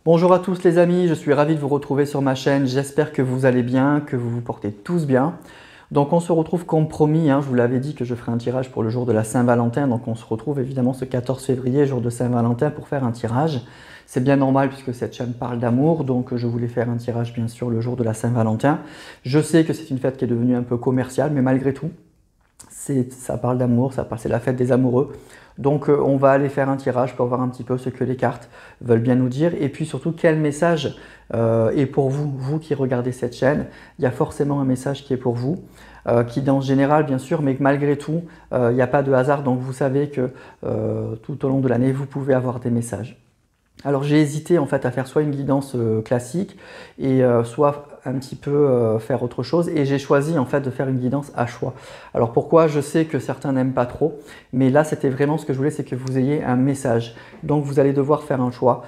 Bonjour à tous les amis, je suis ravi de vous retrouver sur ma chaîne. J'espère que vous allez bien, que vous vous portez tous bien. Donc on se retrouve comme promis, je vous l'avais dit que je ferai un tirage pour le jour de la Saint-Valentin. Donc on se retrouve évidemment ce 14 février, jour de Saint-Valentin, pour faire un tirage. C'est bien normal puisque cette chaîne parle d'amour, donc je voulais faire un tirage bien sûr le jour de la Saint-Valentin. Je sais que c'est une fête qui est devenue un peu commerciale, mais malgré tout, ça parle d'amour, c'est la fête des amoureux. Donc on va aller faire un tirage pour voir un petit peu ce que les cartes veulent bien nous dire et puis surtout quel message est pour vous, vous qui regardez cette chaîne. Il y a forcément un message qui est pour vous, qui en général bien sûr, mais que malgré tout, il n'y a pas de hasard. Donc vous savez que tout au long de l'année, vous pouvez avoir des messages. Alors j'ai hésité en fait à faire soit une guidance classique et soit un petit peu faire autre chose et j'ai choisi en fait de faire une guidance à choix. Alors pourquoi? Je sais que certains n'aiment pas trop, mais là c'était vraiment ce que je voulais, c'est que vous ayez un message. Donc vous allez devoir faire un choix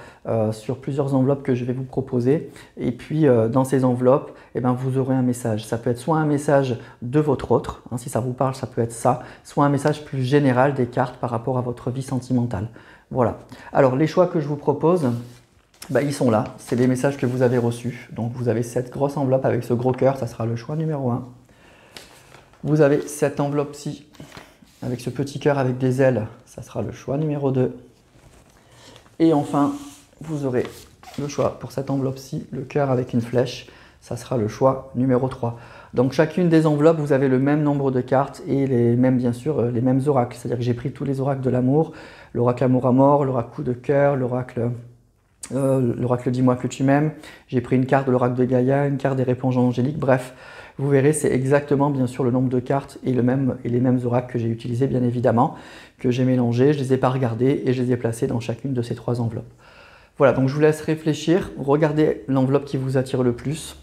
sur plusieurs enveloppes que je vais vous proposer et puis dans ces enveloppes, vous aurez un message. Ça peut être soit un message de votre autre, si ça vous parle ça peut être ça, soit un message plus général des cartes par rapport à votre vie sentimentale. Voilà. Alors, les choix que je vous propose, ils sont là. C'est les messages que vous avez reçus. Donc, vous avez cette grosse enveloppe avec ce gros cœur, ça sera le choix numéro 1. Vous avez cette enveloppe-ci avec ce petit cœur avec des ailes, ça sera le choix numéro 2. Et enfin, vous aurez le choix pour cette enveloppe-ci, le cœur avec une flèche, ça sera le choix numéro 3. Donc chacune des enveloppes, vous avez le même nombre de cartes et bien sûr les mêmes oracles. C'est-à-dire que j'ai pris tous les oracles de l'amour, l'oracle amour à mort, l'oracle coup de cœur, l'oracle dis-moi que tu m'aimes. J'ai pris une carte de l'oracle de Gaïa, une carte des réponses angéliques. Bref, vous verrez, c'est exactement bien sûr le nombre de cartes et les mêmes oracles que j'ai utilisés bien évidemment, que j'ai mélangés. Je ne les ai pas regardés et je les ai placés dans chacune de ces 3 enveloppes. Voilà, donc je vous laisse réfléchir, regardez l'enveloppe qui vous attire le plus.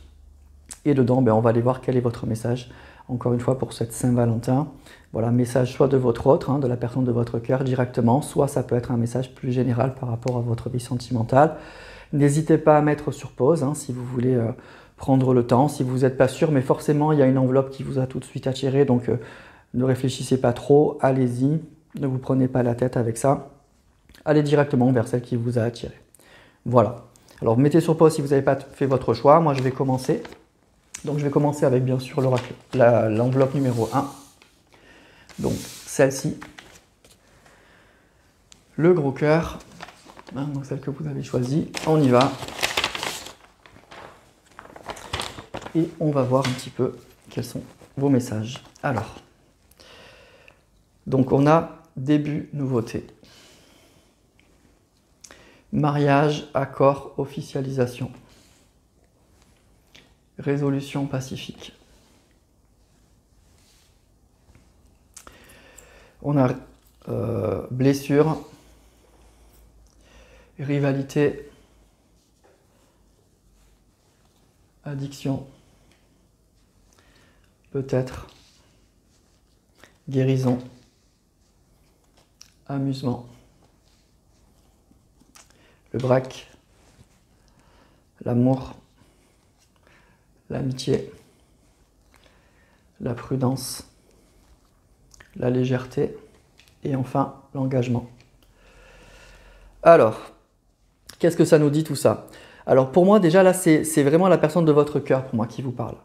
Et dedans, on va aller voir quel est votre message, encore une fois pour cette Saint-Valentin. Voilà, message soit de votre autre, de la personne de votre cœur directement, soit ça peut être un message plus général par rapport à votre vie sentimentale. N'hésitez pas à mettre sur pause si vous voulez prendre le temps, si vous n'êtes pas sûr, mais forcément il y a une enveloppe qui vous a tout de suite attiré, donc ne réfléchissez pas trop, allez-y, ne vous prenez pas la tête avec ça, allez directement vers celle qui vous a attiré. Voilà, alors mettez sur pause si vous n'avez pas fait votre choix, moi je vais commencer. Donc je vais commencer avec bien sûr l'enveloppe numéro 1. Donc celle-ci. Le gros cœur. Donc celle que vous avez choisie. On y va. Et on va voir un petit peu quels sont vos messages. Alors. Donc on a début, nouveauté. Mariage, accord, officialisation. Résolution pacifique. On a blessure, rivalité, addiction, peut-être, guérison, amusement, le braque, l'amour, l'amitié, la prudence, la légèreté et enfin l'engagement. Alors, qu'est-ce que ça nous dit tout ça? Alors pour moi déjà là c'est vraiment la personne de votre cœur pour moi qui vous parle.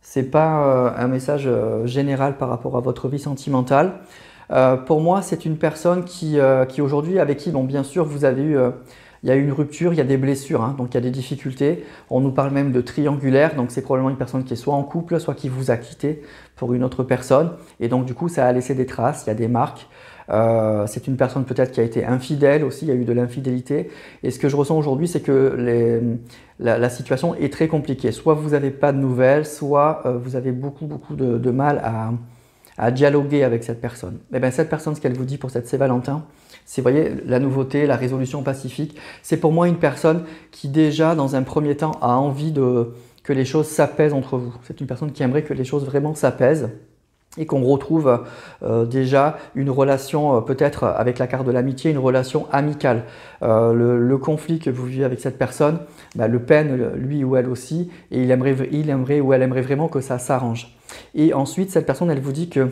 C'est pas un message général par rapport à votre vie sentimentale. Pour moi c'est une personne qui aujourd'hui avec qui bien sûr vous avez eu il y a eu une rupture, il y a des blessures, donc il y a des difficultés. On nous parle même de triangulaire, donc c'est probablement une personne qui est soit en couple, soit qui vous a quitté pour une autre personne. Et donc du coup, ça a laissé des traces, il y a des marques. C'est une personne peut-être qui a été infidèle aussi, il y a eu de l'infidélité. Et ce que je ressens aujourd'hui, c'est que la situation est très compliquée. Soit vous n'avez pas de nouvelles, soit vous avez beaucoup de mal à dialoguer avec cette personne. Et bien cette personne, ce qu'elle vous dit pour cette Saint-Valentin, c'est, vous voyez, la nouveauté, la résolution pacifique. C'est pour moi une personne qui déjà, dans un premier temps, a envie que les choses s'apaisent entre vous. C'est une personne qui aimerait que les choses vraiment s'apaisent et qu'on retrouve déjà une relation peut-être avec la carte de l'amitié, une relation amicale. Le conflit que vous vivez avec cette personne, le peine lui ou elle aussi, et il aimerait ou elle aimerait vraiment que ça s'arrange. Et ensuite, cette personne, elle vous dit que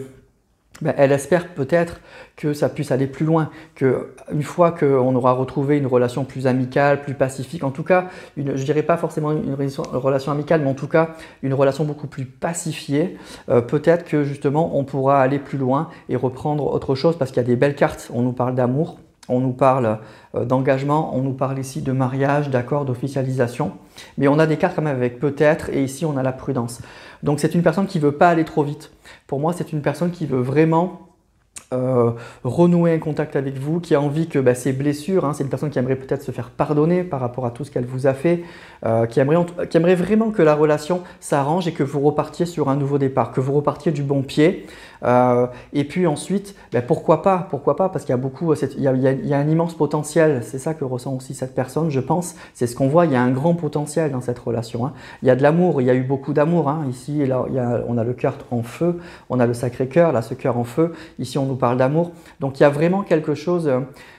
ben, elle espère peut-être que ça puisse aller plus loin, qu'une fois qu'on aura retrouvé une relation plus amicale, plus pacifique, en tout cas, je ne dirais pas forcément une relation amicale, mais en tout cas une relation beaucoup plus pacifiée, peut-être que justement on pourra aller plus loin et reprendre autre chose parce qu'il y a des belles cartes, on nous parle d'amour. On nous parle d'engagement, on nous parle ici de mariage, d'accord, d'officialisation. Mais on a des cartes quand même avec peut-être et ici on a la prudence. Donc c'est une personne qui ne veut pas aller trop vite. Pour moi, c'est une personne qui veut vraiment renouer un contact avec vous, qui a envie que ces blessures, hein, c'est une personne qui aimerait peut-être se faire pardonner par rapport à tout ce qu'elle vous a fait, qui aimerait vraiment que la relation s'arrange et que vous repartiez sur un nouveau départ, que vous repartiez du bon pied. Et puis ensuite, pourquoi pas, parce qu'il y a beaucoup, il y a un immense potentiel, c'est ça que ressent aussi cette personne, je pense, c'est ce qu'on voit, il y a un grand potentiel dans cette relation. Hein. Il y a de l'amour, il y a eu beaucoup d'amour, hein. Ici, là, on a le cœur en feu, on a le Sacré-Cœur, là, ce cœur en feu, ici on nous parle d'amour, donc il y a vraiment quelque chose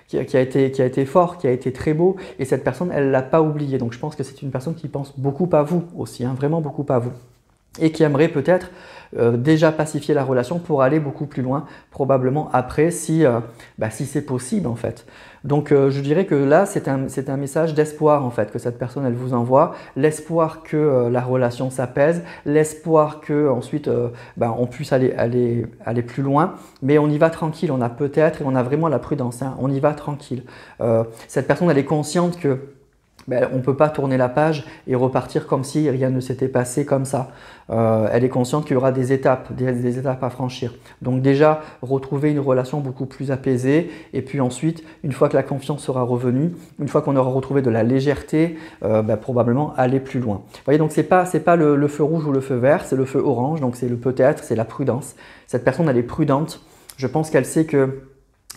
qui a été fort, qui a été très beau, et cette personne, elle ne l'a pas oublié, donc je pense que c'est une personne qui pense beaucoup à vous aussi, hein, vraiment beaucoup à vous, et qui aimerait peut-être déjà pacifier la relation pour aller beaucoup plus loin, probablement après, si c'est possible en fait. Donc je dirais que là, c'est un message d'espoir en fait, que cette personne elle vous envoie, l'espoir que la relation s'apaise, l'espoir que ensuite on puisse aller plus loin, mais on y va tranquille, on a peut-être et on a vraiment la prudence, hein, on y va tranquille. Cette personne elle est consciente que on ne peut pas tourner la page et repartir comme si rien ne s'était passé comme ça. Elle est consciente qu'il y aura des étapes à franchir. Donc déjà, retrouver une relation beaucoup plus apaisée et puis ensuite, une fois que la confiance sera revenue, une fois qu'on aura retrouvé de la légèreté, probablement aller plus loin. Vous voyez, donc c'est pas le feu rouge ou le feu vert, c'est le feu orange, donc c'est le peut-être, c'est la prudence. Cette personne, elle est prudente. Je pense qu'elle sait que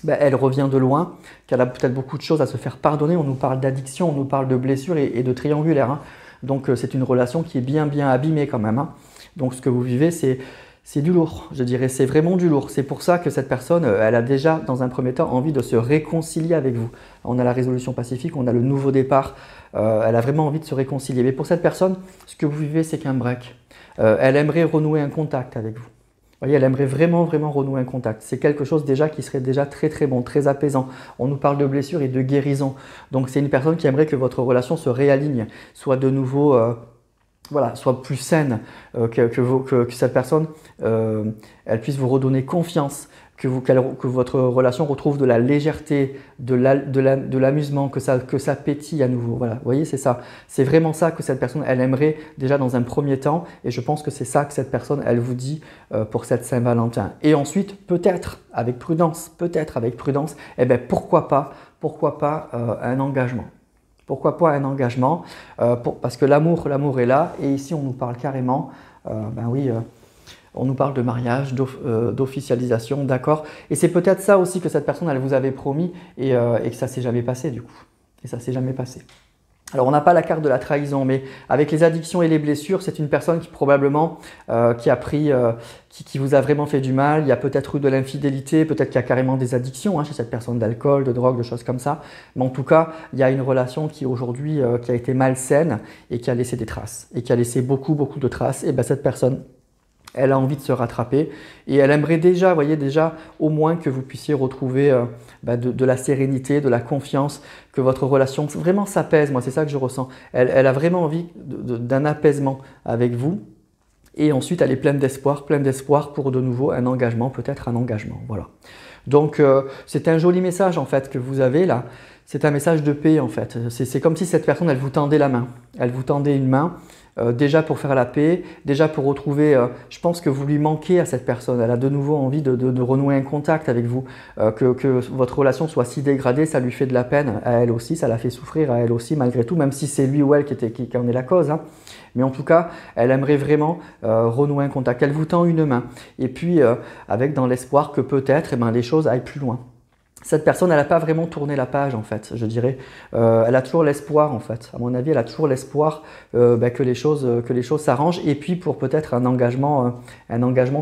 elle revient de loin, qu'elle a peut-être beaucoup de choses à se faire pardonner. On nous parle d'addiction, on nous parle de blessures et de triangulaire. Hein. Donc c'est une relation qui est bien abîmée quand même. Hein. Donc ce que vous vivez, c'est du lourd, je dirais, c'est vraiment du lourd. C'est pour ça que cette personne, elle a déjà dans un premier temps envie de se réconcilier avec vous. On a la résolution pacifique, on a le nouveau départ, elle a vraiment envie de se réconcilier. Mais pour cette personne, ce que vous vivez, c'est qu'un break. Elle aimerait renouer un contact avec vous. Vous voyez, elle aimerait vraiment renouer un contact. C'est quelque chose déjà qui serait déjà très bon, très apaisant. On nous parle de blessures et de guérison. Donc c'est une personne qui aimerait que votre relation se réaligne, soit de nouveau, soit plus saine, que cette personne, elle puisse vous redonner confiance, que votre relation retrouve de la légèreté, de l'amusement, que ça pétille à nouveau. Voilà, vous voyez, c'est ça. C'est vraiment ça que cette personne, elle aimerait déjà dans un premier temps. Et je pense que c'est ça que cette personne, elle vous dit pour cette Saint-Valentin. Et ensuite, peut-être avec prudence, pourquoi pas un engagement. Pourquoi pas un engagement parce que l'amour est là. Et ici, on nous parle carrément, on nous parle de mariage, d'officialisation, d'accord. Et c'est peut-être ça aussi que cette personne, elle vous avait promis et que ça ne s'est jamais passé du coup. Et ça ne s'est jamais passé. Alors, on n'a pas la carte de la trahison, mais avec les addictions et les blessures, c'est une personne qui probablement qui vous a vraiment fait du mal. Il y a peut-être eu de l'infidélité, peut-être qu'il y a carrément des addictions chez cette personne d'alcool, de drogue, de choses comme ça. Mais en tout cas, il y a une relation qui aujourd'hui qui a été malsaine et qui a laissé des traces. Et qui a laissé beaucoup de traces. Et cette personne, elle a envie de se rattraper et elle aimerait déjà, vous voyez, déjà au moins que vous puissiez retrouver de la sérénité, de la confiance, que votre relation vraiment s'apaise. Moi, c'est ça que je ressens. Elle a vraiment envie d'un apaisement avec vous et ensuite elle est pleine d'espoir pour de nouveau un engagement, peut-être un engagement. Voilà. Donc, c'est un joli message en fait que vous avez là. C'est un message de paix en fait. C'est comme si cette personne, elle vous tendait la main. Elle vous tendait une main. Déjà pour faire la paix, déjà pour retrouver, je pense que vous lui manquez à cette personne, elle a de nouveau envie de renouer un contact avec vous, que votre relation soit si dégradée, ça lui fait de la peine à elle aussi, ça la fait souffrir à elle aussi malgré tout, même si c'est lui ou elle qui en est la cause. Hein. Mais en tout cas, elle aimerait vraiment renouer un contact, elle vous tend une main et puis avec dans l'espoir que peut-être les choses aillent plus loin. cette personne, elle n'a pas vraiment tourné la page en fait, je dirais. Elle a toujours l'espoir en fait. À mon avis, elle a toujours l'espoir que les choses s'arrangent. Et puis pour peut-être un engagement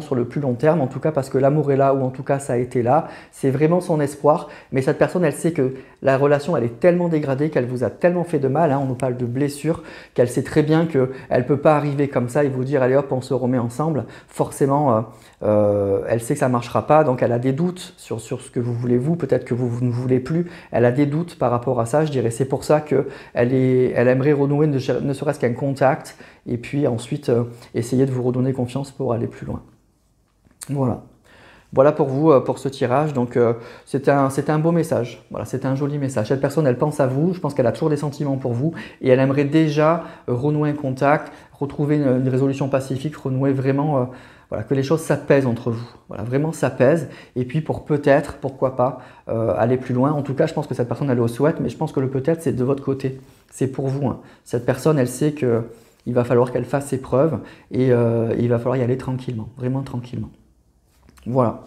sur le plus long terme, en tout cas parce que l'amour est là, ou en tout cas ça a été là. C'est vraiment son espoir. Mais cette personne, elle sait que la relation, elle est tellement dégradée, qu'elle vous a tellement fait de mal, hein, on nous parle de blessure, qu'elle sait très bien qu'elle ne peut pas arriver comme ça et vous dire allez hop, on se remet ensemble. Forcément, elle sait que ça ne marchera pas, donc elle a des doutes sur ce que vous voulez vous, peut-être que vous ne voulez plus, elle a des doutes par rapport à ça, je dirais. C'est pour ça qu'elle aimerait renouer ne serait-ce qu'un contact, et puis ensuite essayer de vous redonner confiance pour aller plus loin. Voilà. Voilà pour vous, pour ce tirage. Donc c'est un beau message, voilà, c'est un joli message. Cette personne, elle pense à vous, je pense qu'elle a toujours des sentiments pour vous, et elle aimerait déjà renouer un contact, retrouver une résolution pacifique, renouer vraiment, voilà, que les choses s'apaisent entre vous. Voilà, vraiment s'apaisent, et puis pour peut-être, pourquoi pas, aller plus loin. En tout cas, je pense que cette personne, elle le souhaite, mais je pense que le peut-être, c'est de votre côté, c'est pour vous, hein. Cette personne, elle sait qu'il va falloir qu'elle fasse ses preuves, et il va falloir y aller tranquillement, vraiment tranquillement. Voilà.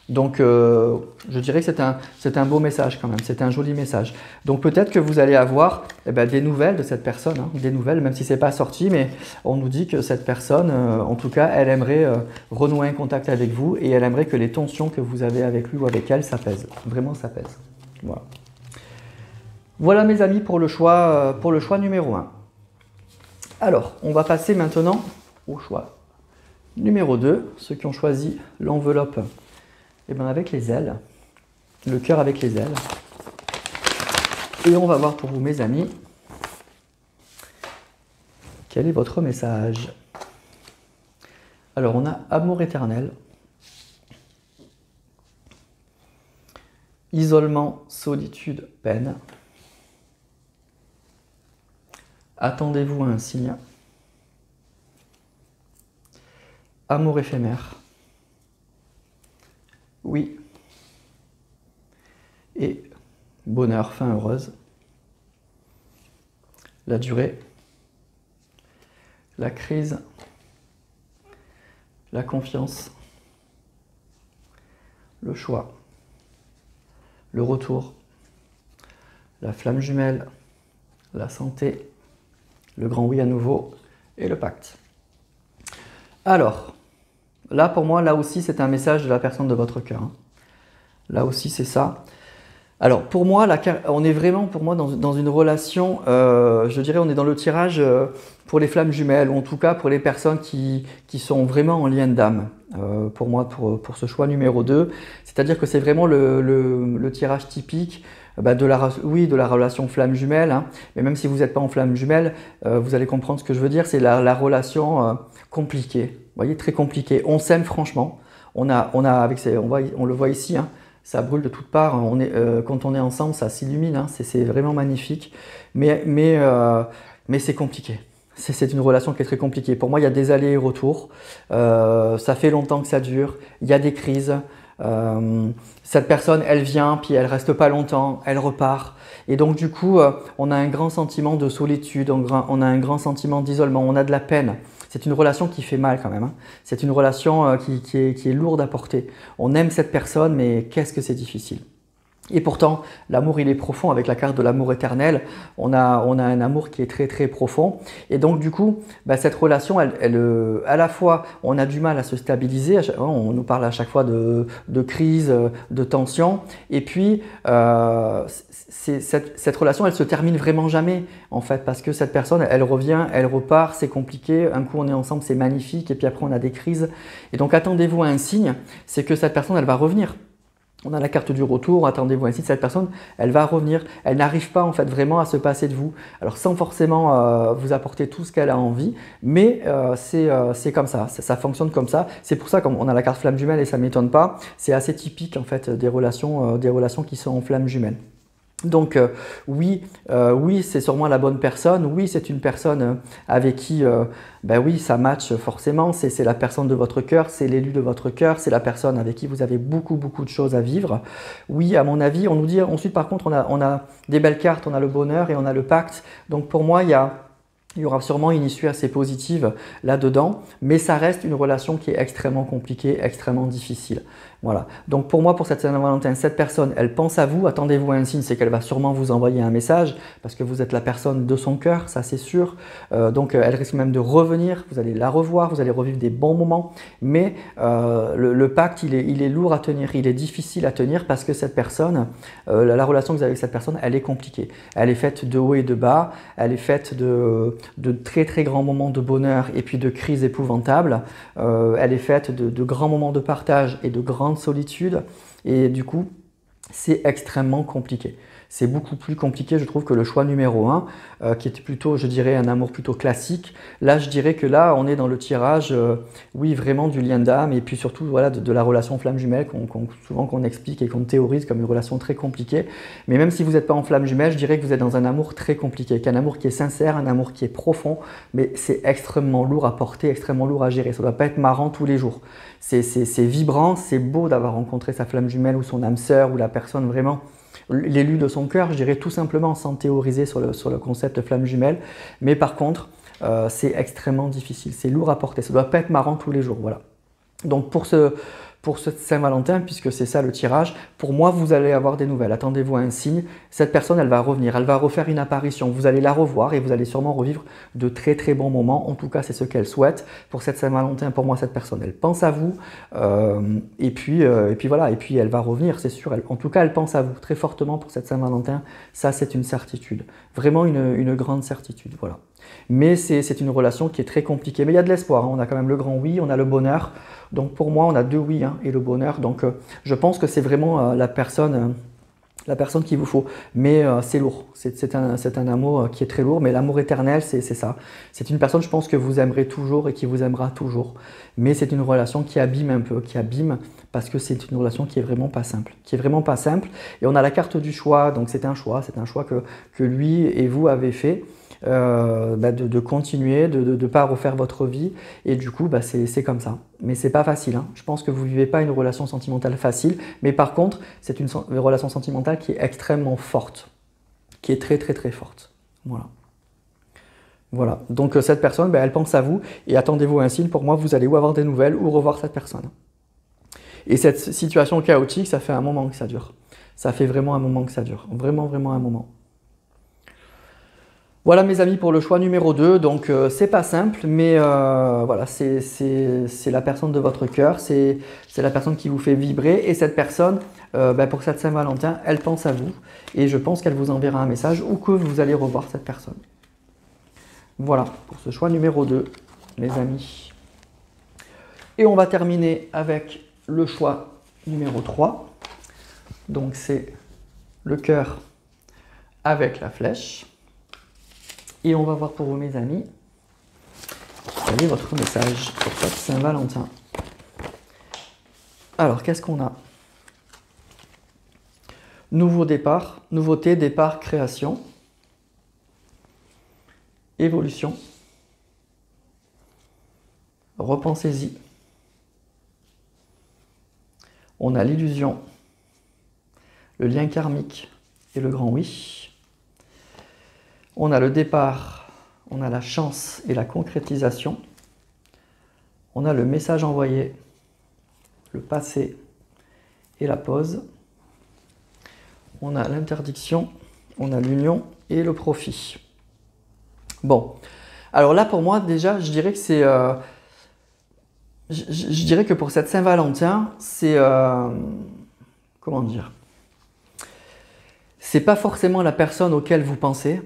Donc, je dirais que c'est un beau message quand même, c'est un joli message. Donc, peut-être que vous allez avoir des nouvelles de cette personne, hein, des nouvelles, même si ce n'est pas sorti, mais on nous dit que cette personne, en tout cas, elle aimerait renouer un contact avec vous, et elle aimerait que les tensions que vous avez avec lui ou avec elle s'apaisent, vraiment s'apaisent. Voilà. Voilà mes amis pour le choix numéro 1. Alors, on va passer maintenant au choix numéro 2, ceux qui ont choisi l'enveloppe avec les ailes, le cœur avec les ailes. Et on va voir pour vous mes amis, quel est votre message. Alors on a amour éternel, isolement, solitude, peine. Attendez-vous à un signe. Amour éphémère. Oui. Et bonheur, fin heureuse. La durée. La crise. La confiance. Le choix. Le retour. La flamme jumelle. La santé. Le grand oui à nouveau. Et le pacte. Alors, là, pour moi, là aussi, c'est un message de la personne de votre cœur. Hein. Là aussi, c'est ça. Alors, pour moi, on est vraiment, pour moi, dans une relation, je dirais, on est dans le tirage pour les flammes jumelles, ou en tout cas pour les personnes qui sont vraiment en lien d'âme. Pour moi, pour ce choix numéro 2. C'est-à-dire que c'est vraiment le tirage typique de la relation flamme jumelle. Hein. Mais même si vous n'êtes pas en flamme jumelle, vous allez comprendre ce que je veux dire. C'est la relation compliquée. Vous voyez, très compliquée. On s'aime franchement. On le voit ici. Hein. Ça brûle de toutes parts. Quand on est ensemble, ça s'illumine. Hein. C'est vraiment magnifique. Mais c'est compliqué. C'est une relation qui est très compliquée. Pour moi, il y a des allers et retours. Ça fait longtemps que ça dure. Il y a des crises. Cette personne, elle vient, puis elle reste pas longtemps, elle repart. Et donc du coup, on a un grand sentiment de solitude, on a un grand sentiment d'isolement, on a de la peine. C'est une relation qui fait mal quand même. Hein. C'est une relation qui est lourde à porter. On aime cette personne, mais qu'est-ce que c'est difficile. Et pourtant, l'amour, il est profond. Avec la carte de l'amour éternel, on a un amour qui est très très profond. Et donc du coup, cette relation, à la fois, on a du mal à se stabiliser. On nous parle à chaque fois de crise, de tension. Et puis, cette relation, elle se termine vraiment jamais, en fait, parce que cette personne, elle revient, elle repart, c'est compliqué. Un coup, on est ensemble, c'est magnifique. Et puis après, on a des crises. Et donc, attendez-vous à un signe, c'est que cette personne, elle va revenir. On a la carte du retour, attendez-vous ainsi, cette personne, elle va revenir, elle n'arrive pas en fait vraiment à se passer de vous. Alors sans forcément vous apporter tout ce qu'elle a envie, mais c'est comme ça fonctionne comme ça. C'est pour ça qu'on a la carte flamme jumelle et ça ne m'étonne pas, c'est assez typique en fait des relations qui sont en flamme jumelle. Donc oui, c'est sûrement la bonne personne, oui c'est une personne avec qui oui, ça match forcément, c'est la personne de votre cœur, c'est l'élu de votre cœur, c'est la personne avec qui vous avez beaucoup de choses à vivre. Oui, à mon avis, on nous dit ensuite par contre on a des belles cartes, on a le bonheur et on a le pacte, donc pour moi il y aura sûrement une issue assez positive là-dedans, mais ça reste une relation qui est extrêmement compliquée, extrêmement difficile. Voilà. Donc pour moi, pour cette Saint-Valentin, cette personne, elle pense à vous. Attendez-vous à un signe, c'est qu'elle va sûrement vous envoyer un message parce que vous êtes la personne de son cœur, ça c'est sûr. Donc elle risque même de revenir, vous allez la revoir, vous allez revivre des bons moments. Mais le pacte, il est lourd à tenir, il est difficile à tenir parce que cette personne, la relation que vous avez avec cette personne, elle est compliquée. Elle est faite de hauts et de bas, elle est faite de très très grands moments de bonheur et puis de crises épouvantables. Elle est faite de grands moments de partage et de grande solitude. Et du coup, c'est extrêmement compliqué. C'est beaucoup plus compliqué, je trouve, que le choix numéro 1, qui était plutôt, je dirais, un amour plutôt classique. Là, je dirais que là, on est dans le tirage, oui, vraiment du lien d'âme, et puis surtout, voilà, de la relation flamme jumelle, souvent qu'on explique et qu'on théorise comme une relation très compliquée. Mais même si vous n'êtes pas en flamme jumelle, je dirais que vous êtes dans un amour très compliqué, qu'un amour qui est sincère, un amour qui est profond, mais c'est extrêmement lourd à porter, extrêmement lourd à gérer. Ça ne doit pas être marrant tous les jours. C'est vibrant, c'est beau d'avoir rencontré sa flamme jumelle ou son âme sœur ou la personne vraiment l'élu de son cœur, je dirais tout simplement sans théoriser sur le concept flamme jumelle. Mais par contre, c'est extrêmement difficile, c'est lourd à porter. Ça ne doit pas être marrant tous les jours. Voilà. Donc pour ce Saint-Valentin, puisque c'est ça le tirage, pour moi, vous allez avoir des nouvelles. Attendez-vous à un signe. Cette personne, elle va revenir, elle va refaire une apparition. Vous allez la revoir et vous allez sûrement revivre de très très bons moments. En tout cas, c'est ce qu'elle souhaite. Pour cette Saint-Valentin, pour moi, cette personne, elle pense à vous. Et puis voilà, et puis elle va revenir, c'est sûr. En tout cas, elle pense à vous très fortement pour cette Saint-Valentin. Ça, c'est une certitude. Vraiment une grande certitude. Voilà. Mais c'est une relation qui est très compliquée. Mais il y a de l'espoir, hein. On a quand même le grand oui, on a le bonheur. Donc pour moi, on a 2 oui, hein, et le bonheur. Donc je pense que c'est vraiment la personne qu'il vous faut. Mais c'est lourd. C'est un amour qui est très lourd. Mais l'amour éternel, c'est ça. C'est une personne, je pense, que vous aimerez toujours et qui vous aimera toujours. Mais c'est une relation qui abîme un peu, parce que c'est une relation qui est vraiment pas simple. Et on a la carte du choix. Donc c'est un choix que lui et vous avez fait. De continuer, de ne pas refaire votre vie, et du coup c'est comme ça. Mais c'est pas facile, hein. Je pense que vous ne vivez pas une relation sentimentale facile, mais par contre c'est une relation sentimentale qui est extrêmement forte, qui est très très très forte. Voilà. Donc cette personne, elle pense à vous, et attendez-vous à un signe. Pour moi, vous allez ou avoir des nouvelles ou revoir cette personne. Et cette situation chaotique, ça fait un moment que ça dure. Ça fait vraiment un moment que ça dure, vraiment vraiment un moment. Voilà mes amis pour le choix numéro 2, donc c'est pas simple, mais voilà, c'est la personne de votre cœur, c'est la personne qui vous fait vibrer, et cette personne, pour cette Saint-Valentin, elle pense à vous, et je pense qu'elle vous enverra un message ou que vous allez revoir cette personne. Voilà pour ce choix numéro 2, mes amis. Et on va terminer avec le choix numéro 3, donc c'est le cœur avec la flèche. Et on va voir pour vous, mes amis, quel est votre message pour cette Saint-Valentin. Alors, qu'est-ce qu'on a? Nouveau départ, nouveauté, départ, création, évolution, repensez-y. On a l'illusion, le lien karmique et le grand oui. On a le départ, on a la chance et la concrétisation. On a le message envoyé, le passé et la pause. On a l'interdiction, on a l'union et le profit. Bon, alors là pour moi déjà, je dirais que c'est... je dirais que pour cette Saint-Valentin, c'est... comment dire? C'est pas forcément la personne auquel vous pensez.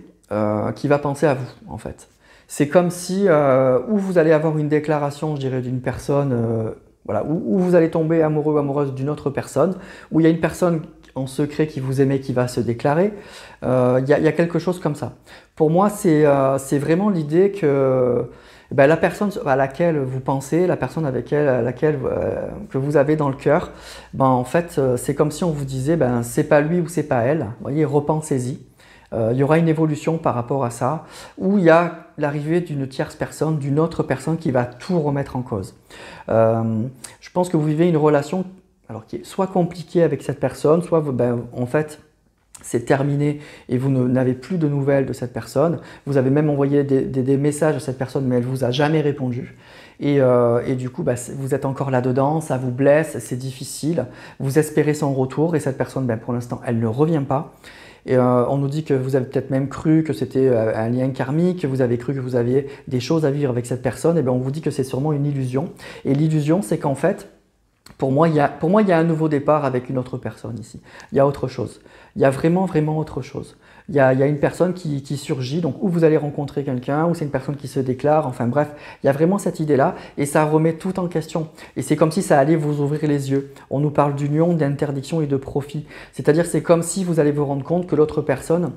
Qui va penser à vous, en fait. C'est comme si, où vous allez avoir une déclaration, je dirais, d'une personne, voilà, où vous allez tomber amoureux ou amoureuse d'une autre personne, où il y a une personne en secret qui vous aimait qui va se déclarer. Il y a quelque chose comme ça. Pour moi, c'est vraiment l'idée que la personne à laquelle vous pensez, la personne que vous avez dans le cœur, en fait, c'est comme si on vous disait, c'est pas lui ou c'est pas elle. Vous voyez, repensez-y. Il y aura une évolution par rapport à ça, où il y a l'arrivée d'une tierce personne, d'une autre personne qui va tout remettre en cause. Je pense que vous vivez une relation qui est soit compliquée avec cette personne, soit en fait c'est terminé et vous n'avez plus de nouvelles de cette personne. Vous avez même envoyé des messages à cette personne, mais elle ne vous a jamais répondu. Et du coup, vous êtes encore là-dedans, ça vous blesse, c'est difficile. Vous espérez son retour et cette personne, pour l'instant, elle ne revient pas. Et on nous dit que vous avez peut-être même cru que c'était un lien karmique, que vous avez cru que vous aviez des choses à vivre avec cette personne. Et bien, on vous dit que c'est sûrement une illusion. Et l'illusion, c'est qu'en fait, pour moi, il y a un nouveau départ avec une autre personne ici. Il y a autre chose. Il y a vraiment, vraiment autre chose. Il y a une personne qui surgit, donc où vous allez rencontrer quelqu'un, ou c'est une personne qui se déclare, enfin bref, il y a vraiment cette idée-là, et ça remet tout en question. Et c'est comme si ça allait vous ouvrir les yeux. On nous parle d'union, d'interdiction et de profit. C'est-à-dire, c'est comme si vous allez vous rendre compte que l'autre personne,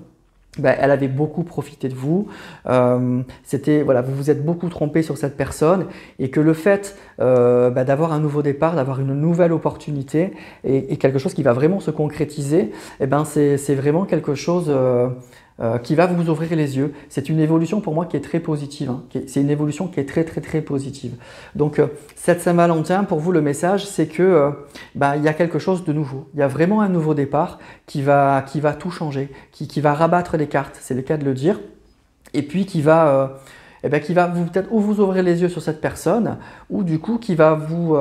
elle avait beaucoup profité de vous, voilà, vous vous êtes beaucoup trompé sur cette personne et que le fait d'avoir un nouveau départ, d'avoir une nouvelle opportunité et quelque chose qui va vraiment se concrétiser, c'est vraiment quelque chose qui va vous ouvrir les yeux. C'est une évolution pour moi qui est très positive, hein. C'est une évolution qui est très très très positive. Donc cette Saint-Valentin, pour vous le message, c'est que il y a quelque chose de nouveau. Il y a vraiment un nouveau départ qui va tout changer, qui va rabattre les cartes, c'est le cas de le dire, et puis qui va peut-être ou vous ouvrir les yeux sur cette personne, ou du coup qui va vous...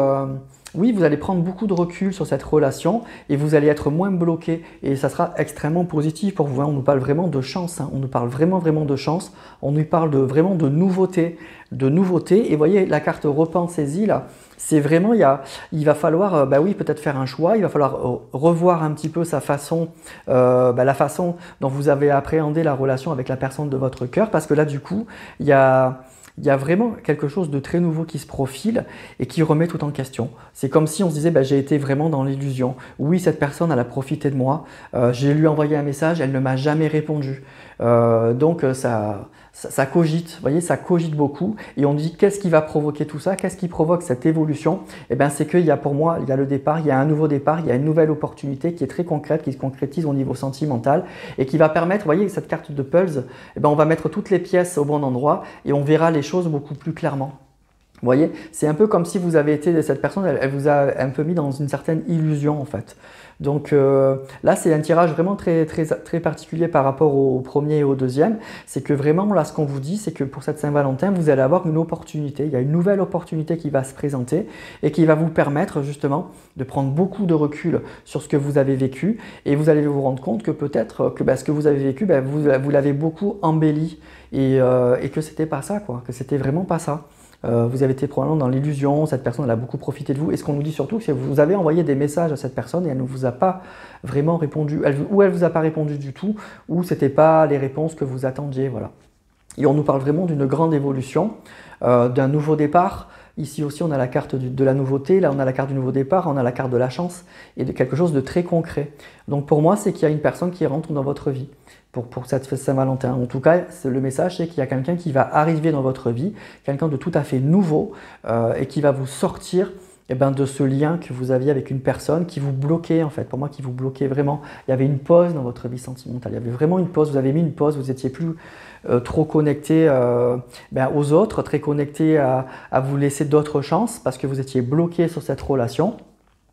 oui, vous allez prendre beaucoup de recul sur cette relation et vous allez être moins bloqué et ça sera extrêmement positif pour vous. On nous parle vraiment de chance, hein. On nous parle vraiment de chance, on nous parle vraiment de nouveauté. Et vous voyez, la carte repensez-y là, c'est vraiment, il va falloir peut-être faire un choix, il va falloir revoir un petit peu sa façon, la façon dont vous avez appréhendé la relation avec la personne de votre cœur, parce que là du coup, il y a vraiment quelque chose de très nouveau qui se profile et qui remet tout en question. C'est comme si on se disait, j'ai été vraiment dans l'illusion. Oui, cette personne, elle a profité de moi. J'ai lui envoyé un message, elle ne m'a jamais répondu. Donc ça cogite, vous voyez, ça cogite beaucoup. Et on dit, qu'est-ce qui va provoquer tout ça? Qu'est-ce qui provoque cette évolution? C'est qu'il y a pour moi, il y a le départ, il y a un nouveau départ, il y a une nouvelle opportunité qui est très concrète, qui se concrétise au niveau sentimental et qui va permettre, vous voyez, cette carte de Pulse, on va mettre toutes les pièces au bon endroit et on verra les choses beaucoup plus clairement. Vous voyez, c'est un peu comme si vous avez été, cette personne, elle vous a un peu mis dans une certaine illusion en fait. Donc là, c'est un tirage vraiment très, très, très particulier par rapport au premier et au deuxième. C'est que vraiment, là, ce qu'on vous dit, c'est que pour cette Saint-Valentin, vous allez avoir une opportunité. Il y a une nouvelle opportunité qui va se présenter et qui va vous permettre justement de prendre beaucoup de recul sur ce que vous avez vécu. Et vous allez vous rendre compte que peut-être que ce que vous avez vécu, vous l'avez beaucoup embelli et que c'était pas ça, quoi. Que c'était vraiment pas ça. Vous avez été probablement dans l'illusion, cette personne elle a beaucoup profité de vous. Et ce qu'on nous dit surtout, c'est que vous avez envoyé des messages à cette personne et elle ne vous a pas vraiment répondu. Ou elle ne vous a pas répondu du tout, ou ce n'était pas les réponses que vous attendiez. Voilà. Et on nous parle vraiment d'une grande évolution, d'un nouveau départ. Ici aussi, on a la carte de la nouveauté, là on a la carte du nouveau départ, on a la carte de la chance et de quelque chose de très concret. Donc pour moi, c'est qu'il y a une personne qui rentre dans votre vie. Pour cette Saint-Valentin. En tout cas, le message, c'est qu'il y a quelqu'un qui va arriver dans votre vie, quelqu'un de tout à fait nouveau et qui va vous sortir de ce lien que vous aviez avec une personne qui vous bloquait en fait. Pour moi, qui vous bloquait vraiment. Il y avait une pause dans votre vie sentimentale. Il y avait vraiment une pause. Vous avez mis une pause. Vous n'étiez plus trop connecté aux autres, très connecté à vous laisser d'autres chances parce que vous étiez bloqué sur cette relation.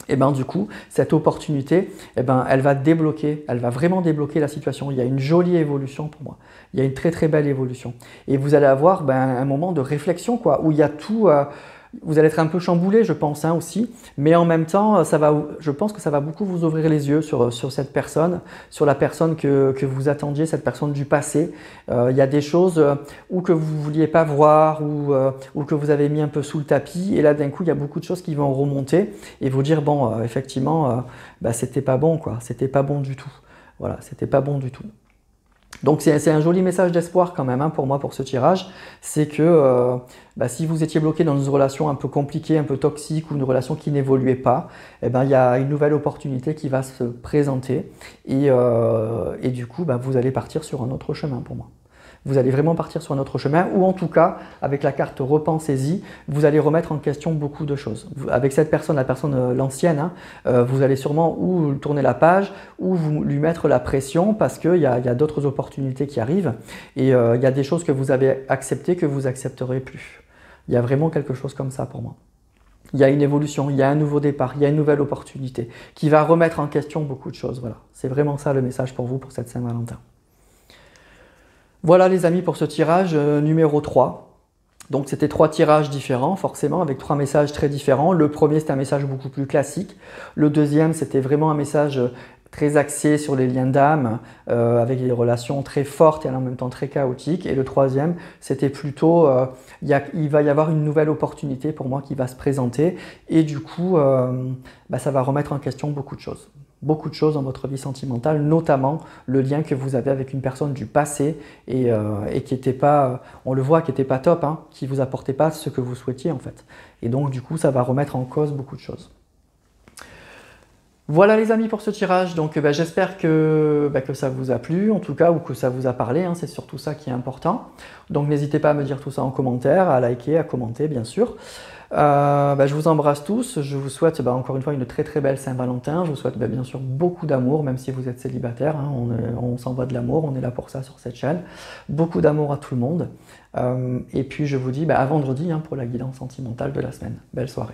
Et du coup, cette opportunité, elle va débloquer, elle va vraiment débloquer la situation. Il y a une jolie évolution pour moi. Il y a une très très belle évolution. Et vous allez avoir un moment de réflexion, quoi, où il y a tout. Vous allez être un peu chamboulé, je pense, hein, aussi. Mais en même temps, je pense que ça va beaucoup vous ouvrir les yeux sur cette personne, sur la personne que vous attendiez, cette personne du passé. Il y a des choses ou que vous ne vouliez pas voir ou que vous avez mis un peu sous le tapis. Et là, d'un coup, il y a beaucoup de choses qui vont remonter et vous dire, bon, effectivement, c'était pas bon, quoi. C'était pas bon du tout. Voilà, c'était pas bon du tout. Donc c'est un joli message d'espoir quand même, hein, pour moi, pour ce tirage. C'est que si vous étiez bloqué dans une relation un peu compliquée, un peu toxique ou une relation qui n'évoluait pas, il y a une nouvelle opportunité qui va se présenter et du coup vous allez partir sur un autre chemin pour moi. Vous allez vraiment partir sur un autre chemin ou en tout cas, avec la carte repensez-y, vous allez remettre en question beaucoup de choses. Avec cette personne, la personne l'ancienne, hein, vous allez sûrement ou tourner la page ou vous lui mettre la pression parce qu'il y a d'autres opportunités qui arrivent et il y a des choses que vous avez acceptées que vous n'accepterez plus. Il y a vraiment quelque chose comme ça pour moi. Il y a une évolution, il y a un nouveau départ, il y a une nouvelle opportunité qui va remettre en question beaucoup de choses. Voilà, c'est vraiment ça le message pour vous pour cette Saint-Valentin. Voilà les amis pour ce tirage numéro 3. Donc c'était 3 tirages différents, forcément, avec 3 messages très différents. Le premier, c'était un message beaucoup plus classique. Le deuxième, c'était vraiment un message très axé sur les liens d'âme, avec des relations très fortes et en même temps très chaotiques. Et le troisième, c'était plutôt, il va y avoir une nouvelle opportunité pour moi qui va se présenter. Et du coup, ça va remettre en question beaucoup de choses. Beaucoup de choses dans votre vie sentimentale, notamment le lien que vous avez avec une personne du passé et qui n'était pas, on le voit, qui n'était pas top, hein, qui ne vous apportait pas ce que vous souhaitiez en fait. Et donc du coup, ça va remettre en cause beaucoup de choses. Voilà les amis pour ce tirage, donc j'espère que ça vous a plu en tout cas ou que ça vous a parlé, hein, c'est surtout ça qui est important. Donc n'hésitez pas à me dire tout ça en commentaire, à liker, à commenter bien sûr. Je vous embrasse tous, je vous souhaite encore une fois une très très belle Saint-Valentin, je vous souhaite bien sûr beaucoup d'amour, même si vous êtes célibataire, hein, on s'envoie de l'amour, on est là pour ça sur cette chaîne. Beaucoup d'amour à tout le monde. Et puis je vous dis à vendredi, hein, pour la guidance sentimentale de la semaine. Belle soirée.